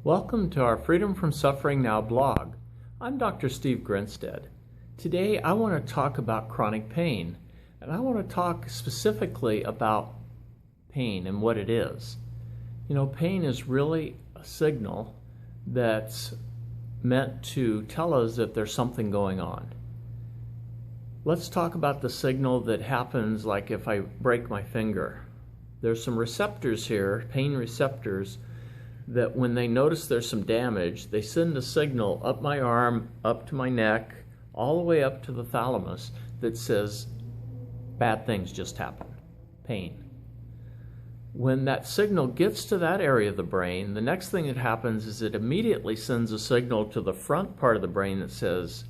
Welcome to our Freedom from Suffering Now blog. I'm Dr. Steve Grinstead. Today I want to talk about chronic pain, and I want to talk specifically about pain and what it is. You know, pain is really a signal that's meant to tell us that there's something going on. Let's talk about the signal that happens like if I break my finger. There's some receptors here, pain receptors, that when they notice there's some damage, they send a signal up my arm, up to my neck, all the way up to the thalamus that says bad things just happened, pain. When that signal gets to that area of the brain, the next thing that happens is it immediately sends a signal to the front part of the brain that says,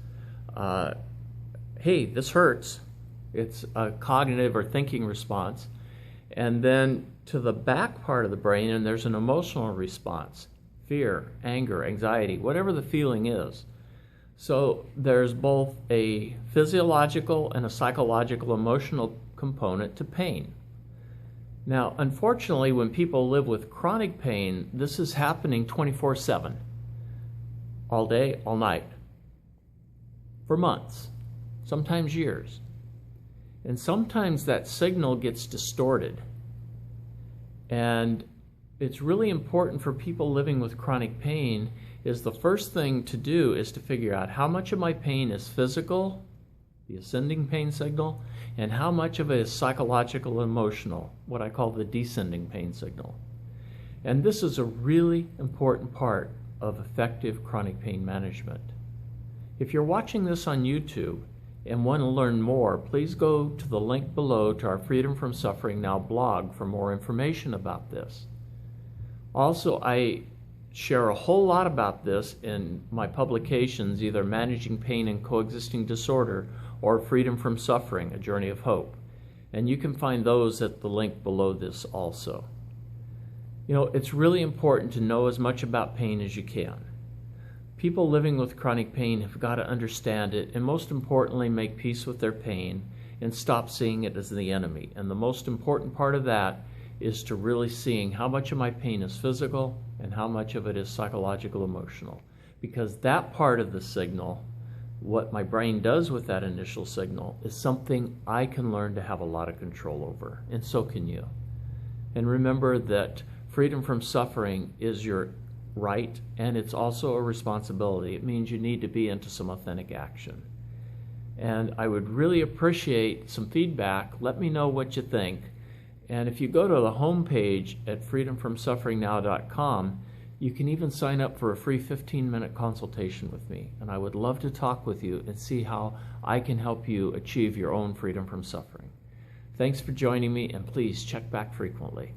hey, this hurts. It's a cognitive or thinking response. And then to the back part of the brain, and there's an emotional response, fear, anger, anxiety, whatever the feeling is. So there's both a physiological and a psychological emotional component to pain. Now, unfortunately, when people live with chronic pain, this is happening 24/7, all day, all night, for months, sometimes years. And sometimes that signal gets distorted. And it's really important for people living with chronic pain is the first thing to do is to figure out how much of my pain is physical, the ascending pain signal, and how much of it is psychological and emotional, what I call the descending pain signal. And this is a really important part of effective chronic pain management. If you're watching this on YouTube and want to learn more, please go to the link below to our Freedom from Suffering Now blog for more information about this. Also, I share a whole lot about this in my publications, either Managing Pain and Coexisting Disorder or Freedom from Suffering, A Journey of Hope. And you can find those at the link below this also. You know, it's really important to know as much about pain as you can. People living with chronic pain have got to understand it and most importantly make peace with their pain and stop seeing it as the enemy. And the most important part of that is to really seeing how much of my pain is physical and how much of it is psychological, emotional. Because that part of the signal, what my brain does with that initial signal, is something I can learn to have a lot of control over, and so can you. And remember that freedom from suffering is your right, and it's also a responsibility. It means you need to be into some authentic action. And I would really appreciate some feedback. Let me know what you think. And if you go to the homepage at freedomfromsufferingnow.com, you can even sign up for a free 15-minute consultation with me. And I would love to talk with you and see how I can help you achieve your own freedom from suffering. Thanks for joining me, and please check back frequently.